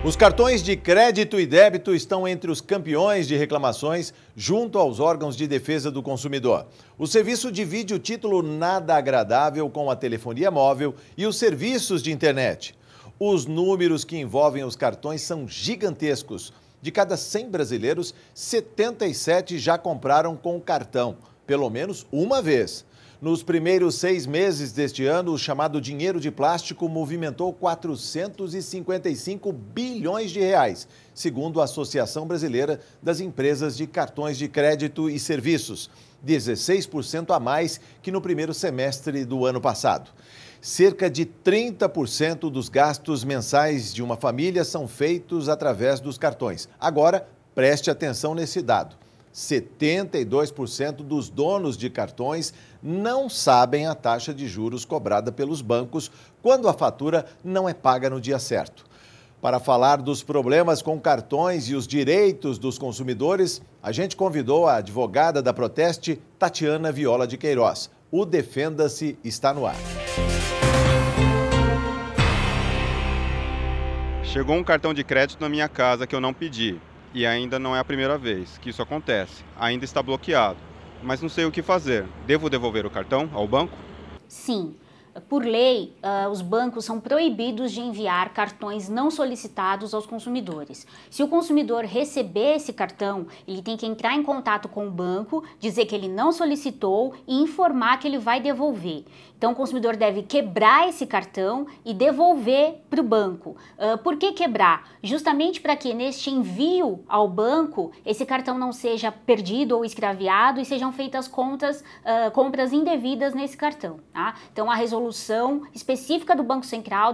Os cartões de crédito e débito estão entre os campeões de reclamações junto aos órgãos de defesa do consumidor. O serviço divide o título nada agradável com a telefonia móvel e os serviços de internet. Os números que envolvem os cartões são gigantescos. De cada 100 brasileiros, 77 já compraram com o cartão, pelo menos uma vez. Nos primeiros 6 meses deste ano, o chamado dinheiro de plástico movimentou 455 bilhões de reais, segundo a Associação Brasileira das Empresas de Cartões de Crédito e Serviços, 16% a mais que no primeiro semestre do ano passado. Cerca de 30% dos gastos mensais de uma família são feitos através dos cartões. Agora, preste atenção nesse dado. 72% dos donos de cartões não sabem a taxa de juros cobrada pelos bancos quando a fatura não é paga no dia certo. Para falar dos problemas com cartões e os direitos dos consumidores, a gente convidou a advogada da Proteste, Tatiana Viola de Queiroz. O Defenda-se está no ar. Chegou um cartão de crédito na minha casa que eu não pedi. E ainda não é a primeira vez que isso acontece. Ainda está bloqueado, mas não sei o que fazer. Devo devolver o cartão ao banco? Sim. Por lei, os bancos são proibidos de enviar cartões não solicitados aos consumidores. Se o consumidor receber esse cartão, ele tem que entrar em contato com o banco, dizer que ele não solicitou e informar que ele vai devolver. Então, o consumidor deve quebrar esse cartão e devolver para o banco. Por que quebrar? Justamente para que neste envio ao banco, esse cartão não seja perdido ou extraviado e sejam feitas compras indevidas nesse cartão. Tá? Então, a resolução específica do Banco Central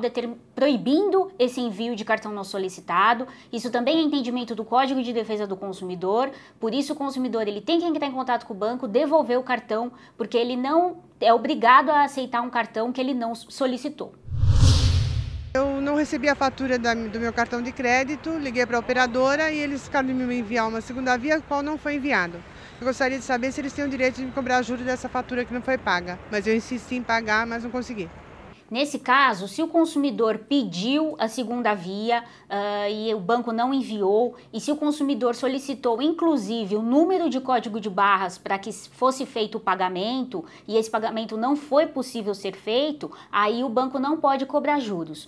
proibindo esse envio de cartão não solicitado. Isso também é entendimento do Código de Defesa do Consumidor. Por isso, o consumidor ele tem que entrar em contato com o banco, devolver o cartão, porque ele não é obrigado a aceitar um cartão que ele não solicitou. Eu não recebi a fatura do meu cartão de crédito, liguei para a operadora e eles ficaram de me enviar uma segunda via, qual não foi enviado. Eu gostaria de saber se eles têm o direito de me cobrar juros dessa fatura que não foi paga, mas eu insisti em pagar, mas não consegui. Nesse caso, se o consumidor pediu a segunda via e o banco não enviou, e se o consumidor solicitou, inclusive, o número de código de barras para que fosse feito o pagamento e esse pagamento não foi possível ser feito, aí o banco não pode cobrar juros.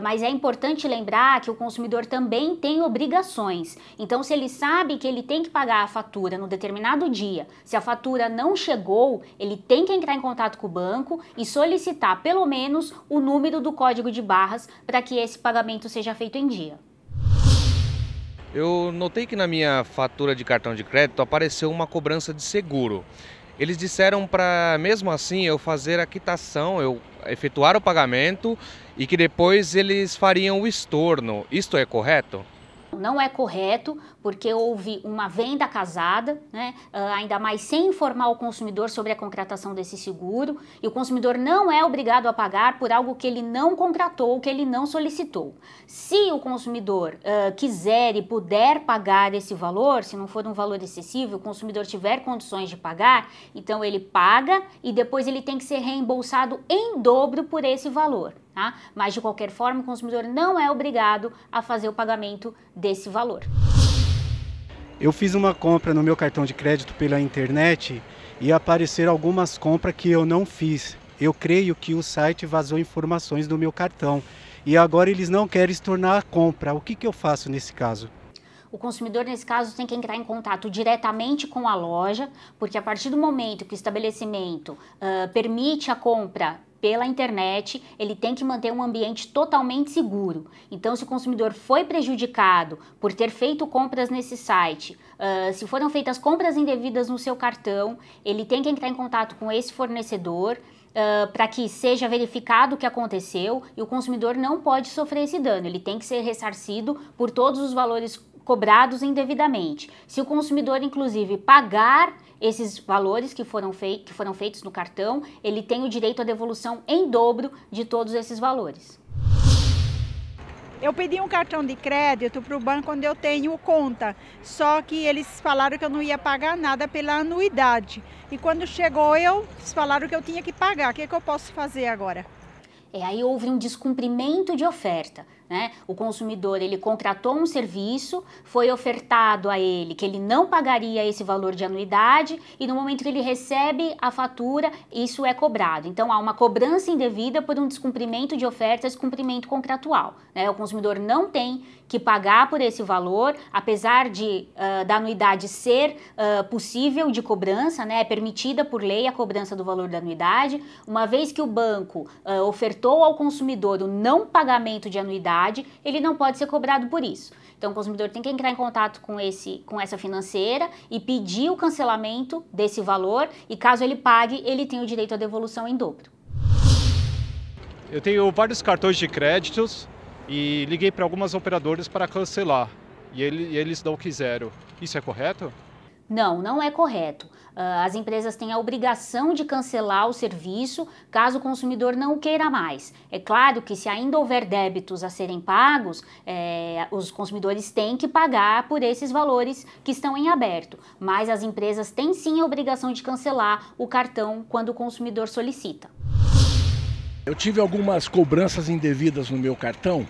Mas é importante lembrar que o consumidor também tem obrigações. Então, se ele sabe que ele tem que pagar a fatura no determinado dia, se a fatura não chegou, ele tem que entrar em contato com o banco e solicitar pelo menos o número do código de barras para que esse pagamento seja feito em dia. Eu notei que na minha fatura de cartão de crédito apareceu uma cobrança de seguro. Eles disseram para, mesmo assim, eu fazer a quitação, eu efetuar o pagamento e que depois eles fariam o estorno. Isto é correto? Não é correto, porque houve uma venda casada, né? Ainda mais sem informar o consumidor sobre a contratação desse seguro, e o consumidor não é obrigado a pagar por algo que ele não contratou, que ele não solicitou. Se o consumidor quiser e puder pagar esse valor, se não for um valor excessivo, o consumidor tiver condições de pagar, então ele paga e depois ele tem que ser reembolsado em dobro por esse valor. Tá? Mas, de qualquer forma, o consumidor não é obrigado a fazer o pagamento desse valor. Eu fiz uma compra no meu cartão de crédito pela internet e apareceram algumas compras que eu não fiz. Eu creio que o site vazou informações do meu cartão e agora eles não querem estornar a compra. O que eu faço nesse caso? O consumidor, nesse caso, tem que entrar em contato diretamente com a loja, porque a partir do momento que o estabelecimento permite a compra pela internet, ele tem que manter um ambiente totalmente seguro. Então, se o consumidor foi prejudicado por ter feito compras nesse site, se foram feitas compras indevidas no seu cartão, ele tem que entrar em contato com esse fornecedor para que seja verificado o que aconteceu, e o consumidor não pode sofrer esse dano, ele tem que ser ressarcido por todos os valores cobrados indevidamente. Se o consumidor, inclusive, pagar esses valores que foram feitos no cartão, ele tem o direito à devolução em dobro de todos esses valores. Eu pedi um cartão de crédito para o banco onde eu tenho conta, só que eles falaram que eu não ia pagar nada pela anuidade. E quando chegou, eles falaram que eu tinha que pagar. O que eu posso fazer agora? Aí houve um descumprimento de oferta. né? O consumidor, ele contratou um serviço, foi ofertado a ele que ele não pagaria esse valor de anuidade e no momento que ele recebe a fatura, isso é cobrado. Então, há uma cobrança indevida por um descumprimento de oferta, descumprimento contratual, né? O consumidor não tem que pagar por esse valor, apesar da anuidade ser possível de cobrança, né? É permitida por lei a cobrança do valor da anuidade. Uma vez que o banco ofertou ao consumidor o não pagamento de anuidade, ele não pode ser cobrado por isso. Então, o consumidor tem que entrar em contato com essa financeira e pedir o cancelamento desse valor e, caso ele pague, ele tem o direito à devolução em dobro. Eu tenho vários cartões de créditos e liguei para algumas operadoras para cancelar e eles não quiseram. Isso é correto? Não, não é correto. As empresas têm a obrigação de cancelar o serviço caso o consumidor não o queira mais. É claro que se ainda houver débitos a serem pagos, os consumidores têm que pagar por esses valores que estão em aberto. Mas as empresas têm sim a obrigação de cancelar o cartão quando o consumidor solicita. Eu tive algumas cobranças indevidas no meu cartão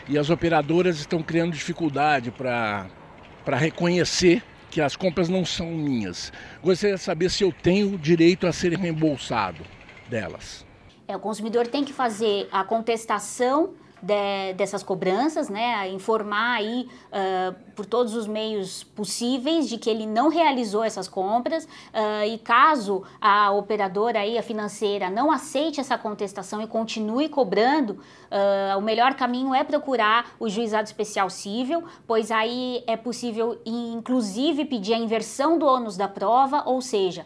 e as operadoras estão criando dificuldade para reconhecer que as compras não são minhas. Gostaria de saber se eu tenho direito a ser reembolsado delas. O consumidor tem que fazer a contestação dessas cobranças, né, informar aí por todos os meios possíveis de que ele não realizou essas compras e caso a operadora aí, a financeira, não aceite essa contestação e continue cobrando, o melhor caminho é procurar o juizado especial cível, pois aí é possível inclusive pedir a inversão do ônus da prova, ou seja,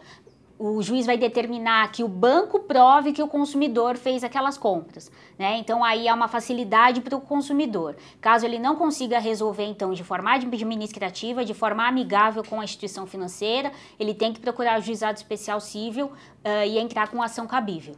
o juiz vai determinar que o banco prove que o consumidor fez aquelas compras, né? Então, aí há uma facilidade para o consumidor. Caso ele não consiga resolver, então, de forma administrativa, de forma amigável com a instituição financeira, ele tem que procurar o juizado especial cível e entrar com ação cabível.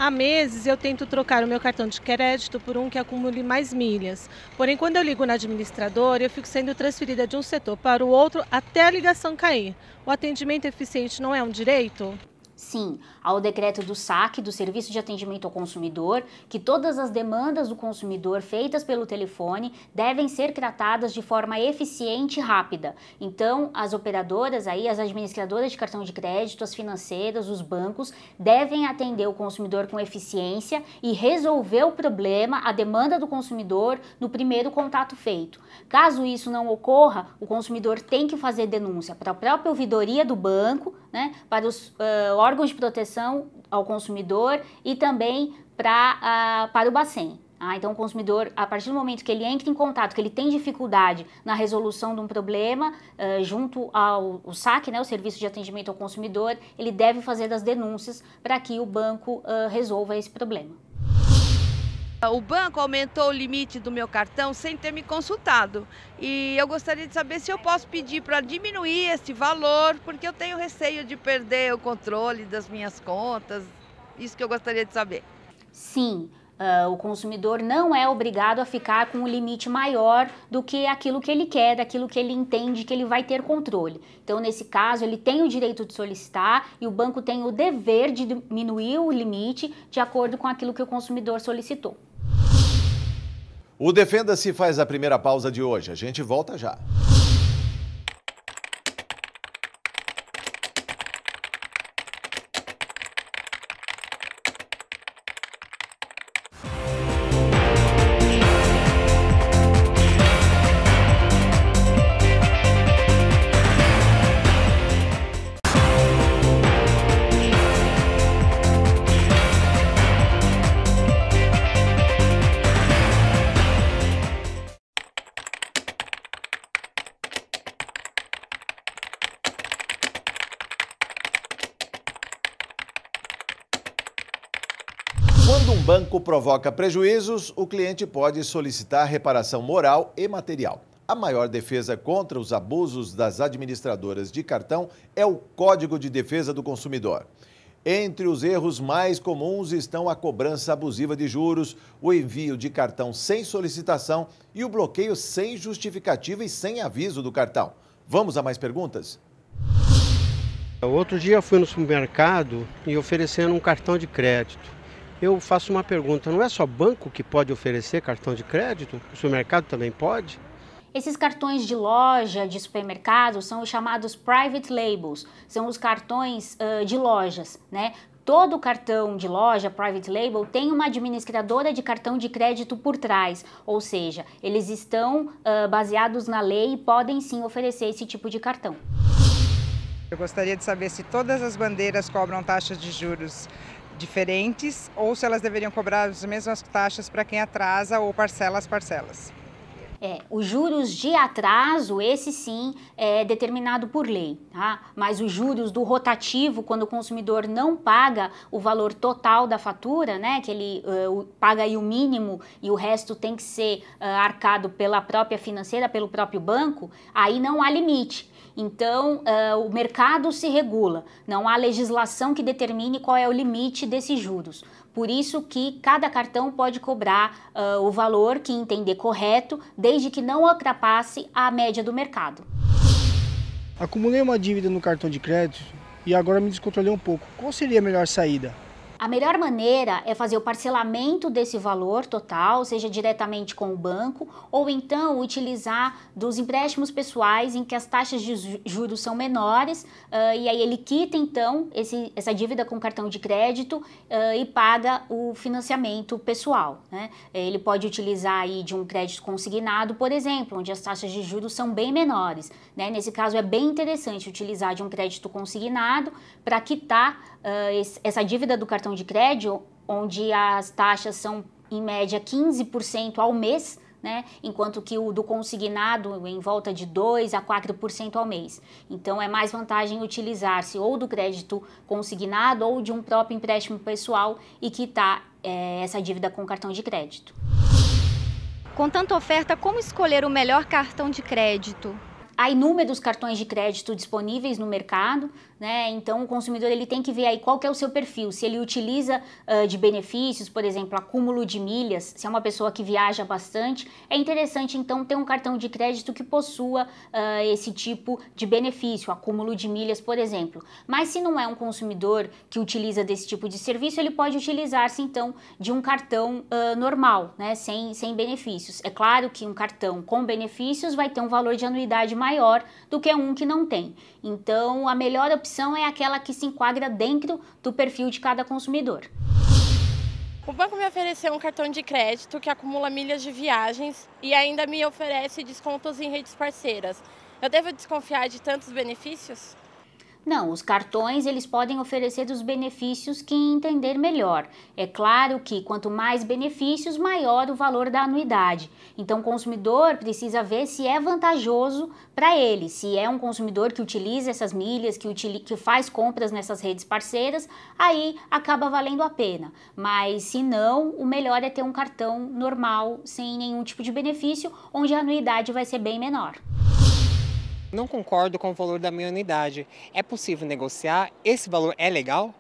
Há meses eu tento trocar o meu cartão de crédito por um que acumule mais milhas. Porém, quando eu ligo na administradora, eu fico sendo transferida de um setor para o outro até a ligação cair. O atendimento eficiente não é um direito? Sim, há o decreto do SAC, do Serviço de Atendimento ao Consumidor, que todas as demandas do consumidor feitas pelo telefone devem ser tratadas de forma eficiente e rápida. Então, as operadoras, aí, as administradoras de cartão de crédito, as financeiras, os bancos, devem atender o consumidor com eficiência e resolver o problema, a demanda do consumidor, no primeiro contato feito. Caso isso não ocorra, o consumidor tem que fazer denúncia para a própria ouvidoria do banco, né, para os órgãos de proteção ao consumidor e também para o Bacen. Então, o consumidor, a partir do momento que ele entra em contato, que ele tem dificuldade na resolução de um problema, junto ao SAC, né, o Serviço de Atendimento ao Consumidor, ele deve fazer as denúncias para que o banco resolva esse problema. O banco aumentou o limite do meu cartão sem ter me consultado e eu gostaria de saber se eu posso pedir para diminuir esse valor, porque eu tenho receio de perder o controle das minhas contas, isso que eu gostaria de saber. Sim, o consumidor não é obrigado a ficar com um limite maior do que aquilo que ele quer, daquilo que ele entende que ele vai ter controle. Então, nesse caso, ele tem o direito de solicitar e o banco tem o dever de diminuir o limite de acordo com aquilo que o consumidor solicitou. O Defenda-se faz a primeira pausa de hoje. A gente volta já. Quando um banco provoca prejuízos, o cliente pode solicitar reparação moral e material. A maior defesa contra os abusos das administradoras de cartão é o Código de Defesa do Consumidor. Entre os erros mais comuns estão a cobrança abusiva de juros, o envio de cartão sem solicitação e o bloqueio sem justificativa e sem aviso do cartão. Vamos a mais perguntas? Outro dia eu fui no supermercado e oferecendo um cartão de crédito. Eu faço uma pergunta, não é só banco que pode oferecer cartão de crédito? O supermercado também pode? Esses cartões de loja, de supermercado, são os chamados private labels, são os cartões de lojas, né? Todo cartão de loja, private label, tem uma administradora de cartão de crédito por trás, ou seja, eles estão baseados na lei e podem sim oferecer esse tipo de cartão. Eu gostaria de saber se todas as bandeiras cobram taxas de juros diferentes ou se elas deveriam cobrar as mesmas taxas para quem atrasa ou parcela as parcelas. Os juros de atraso, esse sim é determinado por lei, tá? Mas os juros do rotativo, quando o consumidor não paga o valor total da fatura, né, que ele paga aí o mínimo e o resto tem que ser arcado pela própria financeira, pelo próprio banco, aí não há limite. Então, o mercado se regula, não há legislação que determine qual é o limite desses juros. Por isso que cada cartão pode cobrar o valor que entender correto, desde que não ultrapasse a média do mercado. Acumulei uma dívida no cartão de crédito e agora me descontrolei um pouco. Qual seria a melhor saída? A melhor maneira é fazer o parcelamento desse valor total, seja diretamente com o banco, ou então utilizar dos empréstimos pessoais em que as taxas de juros são menores, e aí ele quita então essa dívida com cartão de crédito e paga o financiamento pessoal, né? Ele pode utilizar aí de um crédito consignado, por exemplo, onde as taxas de juros são bem menores, né? Nesse caso é bem interessante utilizar de um crédito consignado para quitar essa dívida do cartão de crédito, onde as taxas são em média 15% ao mês, né? Enquanto que o do consignado em volta de 2% a 4% ao mês. Então é mais vantagem utilizar-se ou do crédito consignado ou de um próprio empréstimo pessoal e quitar essa dívida com cartão de crédito. Com tanta oferta, como escolher o melhor cartão de crédito? Há inúmeros cartões de crédito disponíveis no mercado, né? Então o consumidor ele tem que ver aí qual que é o seu perfil, se ele utiliza de benefícios, por exemplo, acúmulo de milhas, se é uma pessoa que viaja bastante, é interessante então ter um cartão de crédito que possua esse tipo de benefício, acúmulo de milhas, por exemplo. Mas se não é um consumidor que utiliza desse tipo de serviço, ele pode utilizar-se então de um cartão normal, né? Sem benefícios. É claro que um cartão com benefícios vai ter um valor de anuidade maior do que um que não tem. Então, a melhor opção é aquela que se enquadra dentro do perfil de cada consumidor. O banco me ofereceu um cartão de crédito que acumula milhas de viagens e ainda me oferece descontos em redes parceiras. Eu devo desconfiar de tantos benefícios? Não, os cartões eles podem oferecer os benefícios que entender melhor. É claro que quanto mais benefícios, maior o valor da anuidade. Então o consumidor precisa ver se é vantajoso para ele, se é um consumidor que utiliza essas milhas, que faz compras nessas redes parceiras, aí acaba valendo a pena. Mas se não, o melhor é ter um cartão normal, sem nenhum tipo de benefício, onde a anuidade vai ser bem menor. Não concordo com o valor da minha anuidade. É possível negociar? Esse valor é legal?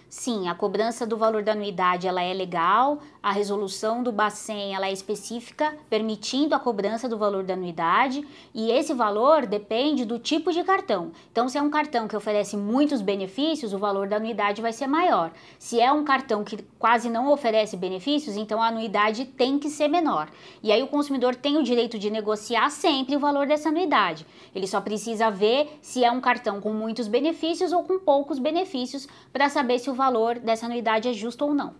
Sim, a cobrança do valor da anuidade ela é legal, a resolução do Bacen ela é específica, permitindo a cobrança do valor da anuidade, e esse valor depende do tipo de cartão. Então, se é um cartão que oferece muitos benefícios, o valor da anuidade vai ser maior. Se é um cartão que quase não oferece benefícios, então a anuidade tem que ser menor. E aí o consumidor tem o direito de negociar sempre o valor dessa anuidade. Ele só precisa ver se é um cartão com muitos benefícios ou com poucos benefícios para saber se o valor dessa anuidade é justo ou não.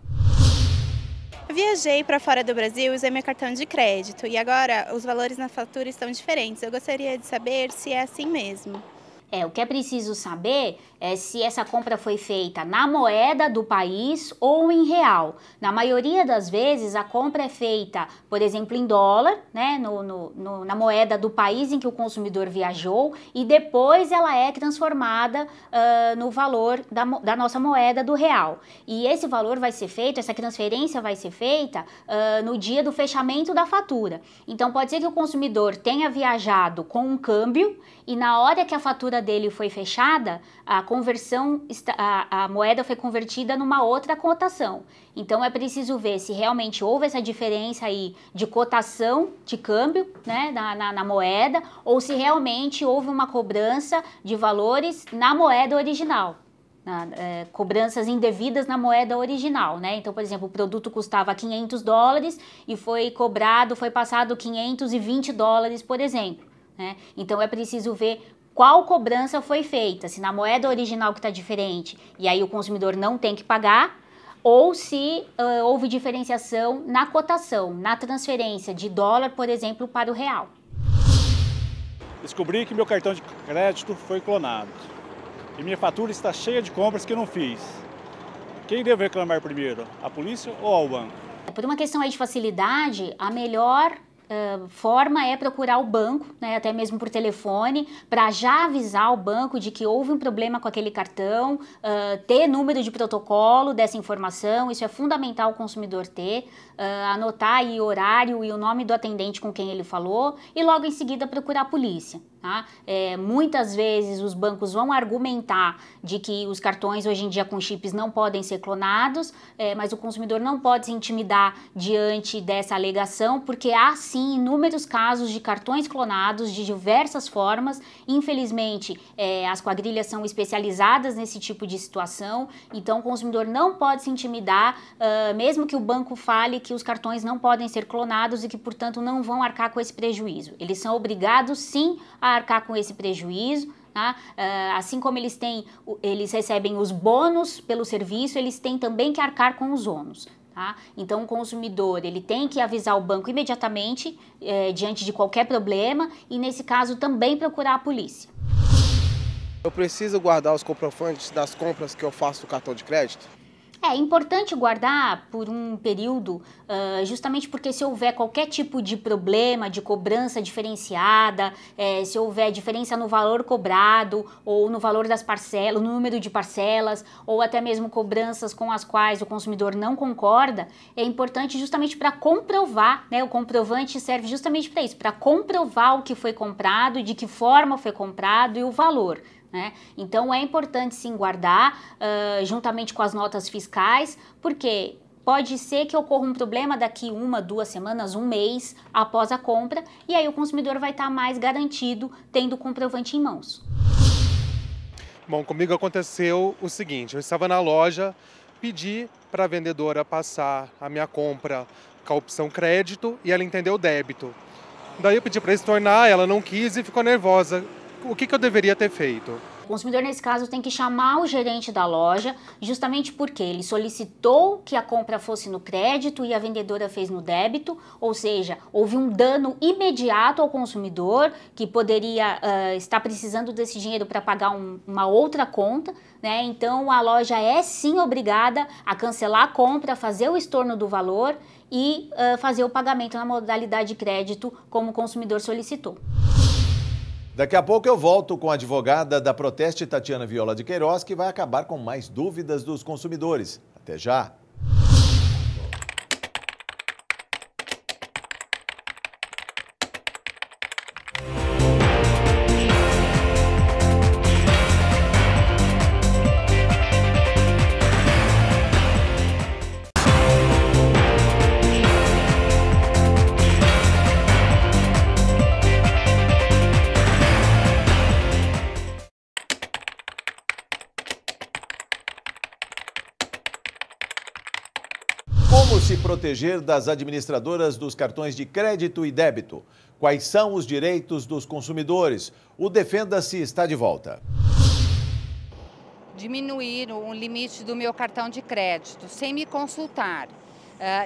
Eu viajei para fora do Brasil e usei meu cartão de crédito e agora os valores na fatura estão diferentes. Eu gostaria de saber se é assim mesmo. O que é preciso saber é se essa compra foi feita na moeda do país ou em real. Na maioria das vezes, a compra é feita, por exemplo, em dólar, né, na moeda do país em que o consumidor viajou, e depois ela é transformada no valor da nossa moeda do real. E esse valor vai ser feito, essa transferência vai ser feita no dia do fechamento da fatura. Então, pode ser que o consumidor tenha viajado com um câmbio e na hora que a fatura dele foi fechada, a moeda foi convertida numa outra cotação. Então é preciso ver se realmente houve essa diferença aí de cotação de câmbio, né, na moeda, ou se realmente houve uma cobrança de valores na moeda original, cobranças indevidas na moeda original, né? Então, por exemplo, o produto custava $500 e foi passado $520, por exemplo, né? Então é preciso ver qual cobrança foi feita, se na moeda original que está diferente e aí o consumidor não tem que pagar, ou se houve diferenciação na cotação, na transferência de dólar, por exemplo, para o real. Descobri que meu cartão de crédito foi clonado e minha fatura está cheia de compras que eu não fiz. Quem deve reclamar primeiro, a polícia ou ao banco? Por uma questão aí de facilidade, a melhor forma é procurar o banco, né, até mesmo por telefone, para já avisar o banco de que houve um problema com aquele cartão, ter número de protocolo dessa informação, isso é fundamental o consumidor ter, anotar aí o horário e o nome do atendente com quem ele falou e logo em seguida procurar a polícia. Tá? Muitas vezes os bancos vão argumentar de que os cartões hoje em dia com chips não podem ser clonados, mas o consumidor não pode se intimidar diante dessa alegação, porque há sim inúmeros casos de cartões clonados de diversas formas. Infelizmente, as quadrilhas são especializadas nesse tipo de situação, então o consumidor não pode se intimidar, mesmo que o banco fale que os cartões não podem ser clonados e que, portanto, não vão arcar com esse prejuízo. Eles são obrigados, sim, a arcar com esse prejuízo, tá? Assim como eles recebem os bônus pelo serviço, eles têm também que arcar com os ônus. Tá? Então o consumidor ele tem que avisar o banco imediatamente diante de qualquer problema e nesse caso também procurar a polícia. Eu preciso guardar os comprovantes das compras que eu faço no cartão de crédito? É importante guardar por um período, justamente porque se houver qualquer tipo de problema, de cobrança diferenciada, se houver diferença no valor cobrado ou no valor das parcelas, no número de parcelas, ou até mesmo cobranças com as quais o consumidor não concorda, é importante justamente para comprovar, né? O comprovante serve justamente para isso, para comprovar o que foi comprado, de que forma foi comprado e o valor. Né? Então é importante sim guardar juntamente com as notas fiscais, porque pode ser que ocorra um problema daqui 1, 2 semanas, 1 mês após a compra, e aí o consumidor vai estar mais garantido tendo o comprovante em mãos. Bom, comigo aconteceu o seguinte, eu estava na loja, pedi para a vendedora passar a minha compra com a opção crédito e ela entendeu débito. Daí eu pedi para estornar, ela não quis e ficou nervosa. O que eu deveria ter feito? O consumidor, nesse caso, tem que chamar o gerente da loja, justamente porque ele solicitou que a compra fosse no crédito e a vendedora fez no débito, ou seja, houve um dano imediato ao consumidor que poderia estar precisando desse dinheiro para pagar uma outra conta, né? Então, a loja é sim obrigada a cancelar a compra, fazer o estorno do valor e fazer o pagamento na modalidade de crédito, como o consumidor solicitou. Daqui a pouco eu volto com a advogada da Proteste, Tatiana Viola de Queiroz, que vai acabar com mais dúvidas dos consumidores. Até já! Como se proteger das administradoras dos cartões de crédito e débito? Quais são os direitos dos consumidores? O Defenda-se está de volta. Diminuir o limite do meu cartão de crédito sem me consultar.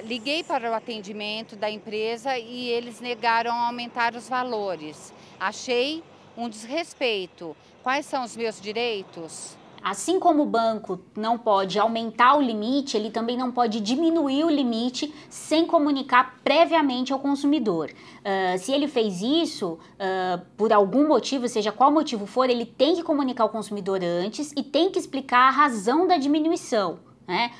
Liguei para o atendimento da empresa e eles negaram aumentar os valores. Achei um desrespeito. Quais são os meus direitos? Assim como o banco não pode aumentar o limite, ele também não pode diminuir o limite sem comunicar previamente ao consumidor. Se ele fez isso, por algum motivo, seja qual motivo for, ele tem que comunicar ao consumidor antes e tem que explicar a razão da diminuição. Né?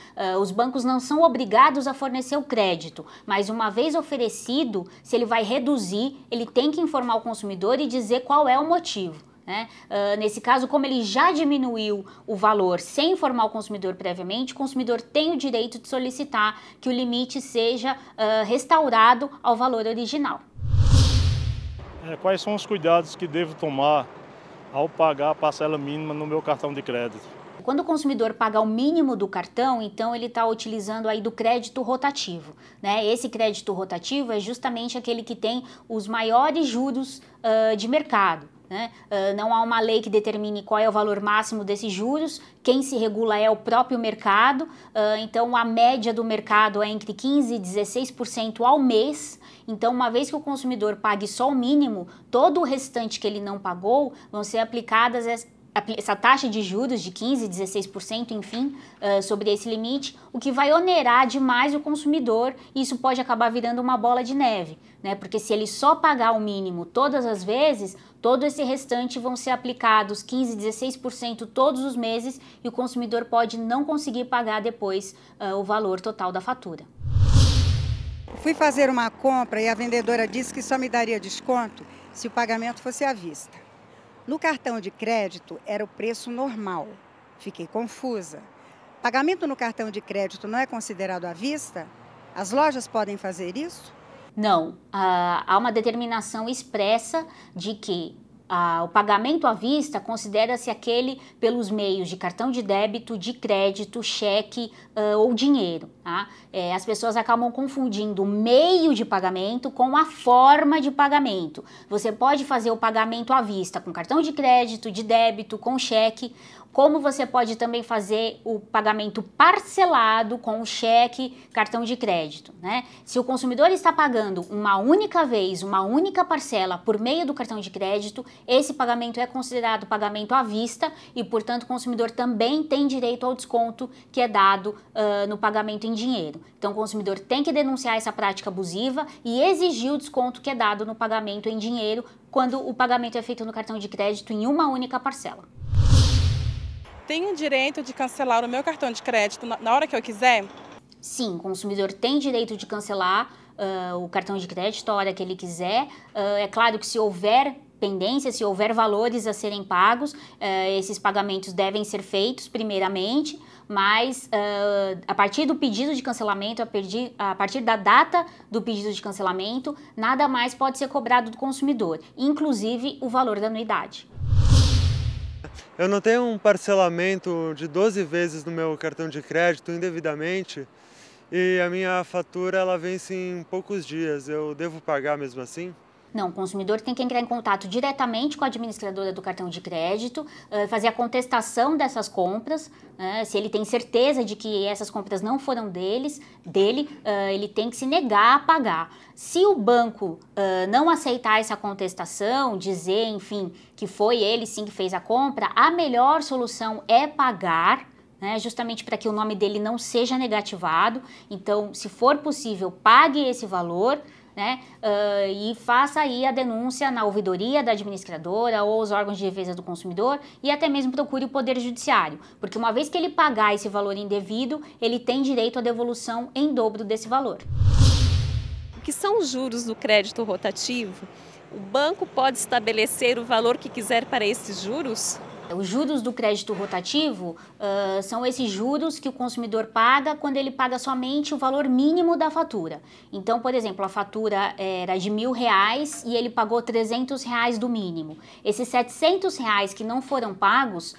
Os bancos não são obrigados a fornecer o crédito, mas uma vez oferecido, se ele vai reduzir, ele tem que informar o consumidor e dizer qual é o motivo. Né? Nesse caso, como ele já diminuiu o valor sem informar o consumidor previamente, o consumidor tem o direito de solicitar que o limite seja restaurado ao valor original. Quais são os cuidados que devo tomar ao pagar a parcela mínima no meu cartão de crédito? Quando o consumidor paga o mínimo do cartão, então ele está utilizando aí do crédito rotativo, né? Esse crédito rotativo é justamente aquele que tem os maiores juros de mercado, né? Não há uma lei que determine qual é o valor máximo desses juros, quem se regula é o próprio mercado, então a média do mercado é entre 15% e 16% ao mês. Então, uma vez que o consumidor pague só o mínimo, todo o restante que ele não pagou vão ser aplicadas essa taxa de juros de 15%, 16%, enfim, sobre esse limite, o que vai onerar demais o consumidor, e isso pode acabar virando uma bola de neve, né? Porque se ele só pagar o mínimo todas as vezes, todo esse restante vão ser aplicados 15%, 16% todos os meses, e o consumidor pode não conseguir pagar depois o valor total da fatura. Fui fazer uma compra e a vendedora disse que só me daria desconto se o pagamento fosse à vista. No cartão de crédito era o preço normal. Fiquei confusa. Pagamento no cartão de crédito não é considerado à vista? As lojas podem fazer isso? Não. Há uma determinação expressa de que o pagamento à vista considera-se aquele pelos meios de cartão de débito, de crédito, cheque ou dinheiro. Tá? As pessoas acabam confundindo o meio de pagamento com a forma de pagamento. Você pode fazer o pagamento à vista com cartão de crédito, de débito, com cheque, como você pode também fazer o pagamento parcelado com cheque, cartão de crédito, né? Se o consumidor está pagando uma única vez, uma única parcela por meio do cartão de crédito, esse pagamento é considerado pagamento à vista e, portanto, o consumidor também tem direito ao desconto que é dado no pagamento em dinheiro. Então, o consumidor tem que denunciar essa prática abusiva e exigir o desconto que é dado no pagamento em dinheiro quando o pagamento é feito no cartão de crédito em uma única parcela. Tenho o direito de cancelar o meu cartão de crédito na hora que eu quiser? Sim, o consumidor tem direito de cancelar o cartão de crédito a hora que ele quiser. É claro que se houver pendência, se houver valores a serem pagos, esses pagamentos devem ser feitos primeiramente, mas a partir do pedido de cancelamento, a partir da data do pedido de cancelamento, nada mais pode ser cobrado do consumidor, inclusive o valor da anuidade. Eu não tenho um parcelamento de 12 vezes no meu cartão de crédito indevidamente e a minha fatura ela vence em poucos dias. Eu devo pagar mesmo assim? Não, o consumidor tem que entrar em contato diretamente com a administradora do cartão de crédito, fazer a contestação dessas compras, se ele tem certeza de que essas compras não foram dele, ele tem que se negar a pagar. Se o banco não aceitar essa contestação, dizer, enfim, que foi ele sim que fez a compra, a melhor solução é pagar, justamente para que o nome dele não seja negativado. Então, se for possível, pague esse valor, e faça aí a denúncia na ouvidoria da administradora ou os órgãos de defesa do consumidor e até mesmo procure o Poder Judiciário, porque uma vez que ele pagar esse valor indevido, ele tem direito à devolução em dobro desse valor. O que são os juros do crédito rotativo? O banco pode estabelecer o valor que quiser para esses juros? Os juros do crédito rotativo são esses juros que o consumidor paga quando ele paga somente o valor mínimo da fatura. Então, por exemplo, a fatura era de R$1.000 e ele pagou R$300 do mínimo. Esses R$700 que não foram pagos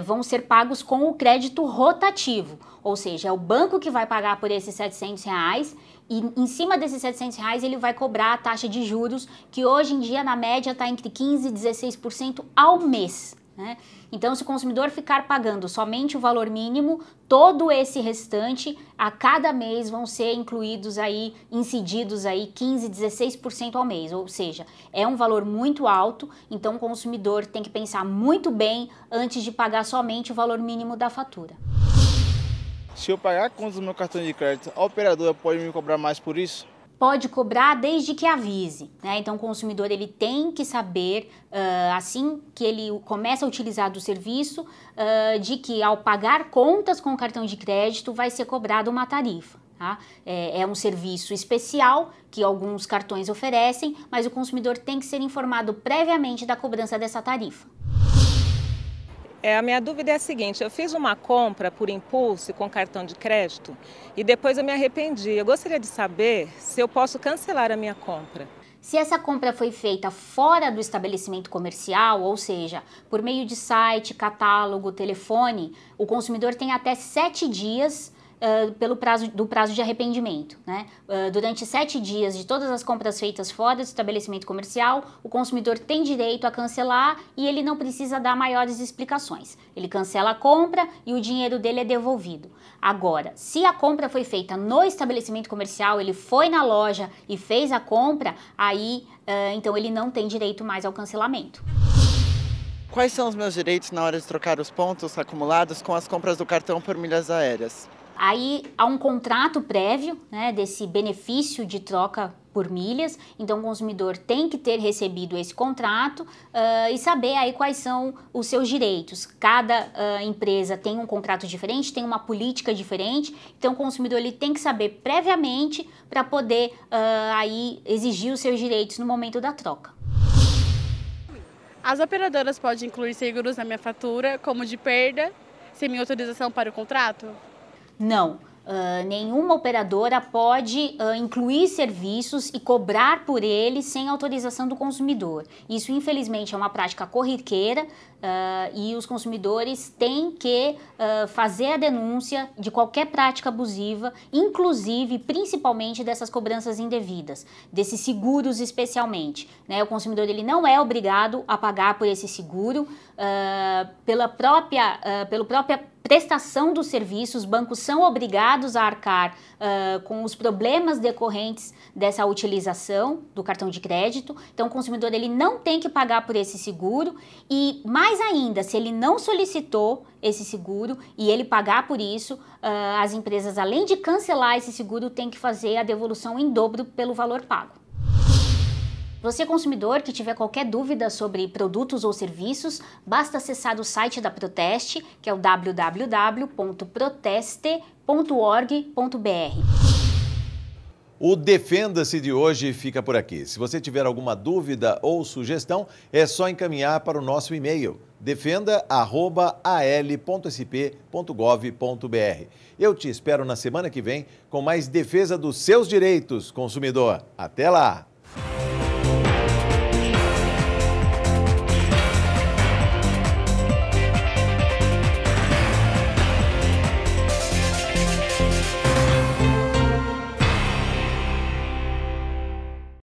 vão ser pagos com o crédito rotativo, ou seja, é o banco que vai pagar por esses R$700 e em cima desses R$700 ele vai cobrar a taxa de juros que hoje em dia na média está entre 15% e 16% ao mês. Então, se o consumidor ficar pagando somente o valor mínimo, todo esse restante, a cada mês vão ser incluídos aí, incididos aí 15%, 16% ao mês, ou seja, é um valor muito alto, então o consumidor tem que pensar muito bem antes de pagar somente o valor mínimo da fatura. Se eu pagar a conta do meu cartão de crédito, a operadora pode me cobrar mais por isso? Pode cobrar desde que avise, Então o consumidor ele tem que saber, assim que ele começa a utilizar do serviço, de que ao pagar contas com o cartão de crédito vai ser cobrada uma tarifa. Tá? É um serviço especial que alguns cartões oferecem, mas o consumidor tem que ser informado previamente da cobrança dessa tarifa. A minha dúvida é a seguinte, eu fiz uma compra por impulso com cartão de crédito e depois eu me arrependi. Eu gostaria de saber se eu posso cancelar a minha compra. Se essa compra foi feita fora do estabelecimento comercial, ou seja, por meio de site, catálogo, telefone, o consumidor tem até 7 dias do prazo de arrependimento, né? Durante 7 dias de todas as compras feitas fora do estabelecimento comercial, o consumidor tem direito a cancelar e ele não precisa dar maiores explicações. Ele cancela a compra e o dinheiro dele é devolvido. Agora, se a compra foi feita no estabelecimento comercial, ele foi na loja e fez a compra, aí então ele não tem direito mais ao cancelamento. Quais são os meus direitos na hora de trocar os pontos acumulados com as compras do cartão por milhas aéreas? Aí há um contrato prévio, né, desse benefício de troca por milhas, então o consumidor tem que ter recebido esse contrato e saber aí quais são os seus direitos. Cada empresa tem um contrato diferente, tem uma política diferente, então o consumidor ele tem que saber previamente para poder aí exigir os seus direitos no momento da troca. As operadoras podem incluir seguros na minha fatura, como de perda, sem minha autorização para o contrato? Não, nenhuma operadora pode incluir serviços e cobrar por eles sem autorização do consumidor. Isso, infelizmente, é uma prática corriqueira e os consumidores têm que fazer a denúncia de qualquer prática abusiva, inclusive, principalmente, dessas cobranças indevidas, desses seguros especialmente, né? O consumidor ele não é obrigado a pagar por esse seguro, pela própria prestação dos serviços, os bancos são obrigados a arcar com os problemas decorrentes dessa utilização do cartão de crédito. Então, o consumidor ele não tem que pagar por esse seguro e, mais ainda, se ele não solicitou esse seguro e ele pagar por isso, as empresas, além de cancelar esse seguro, têm que fazer a devolução em dobro pelo valor pago. Você, consumidor, que tiver qualquer dúvida sobre produtos ou serviços, basta acessar o site da Proteste, que é o www.proteste.org.br. O Defenda-se de hoje fica por aqui. Se você tiver alguma dúvida ou sugestão, é só encaminhar para o nosso e-mail, defenda@al.sp.gov.br. Eu te espero na semana que vem com mais defesa dos seus direitos, consumidor. Até lá!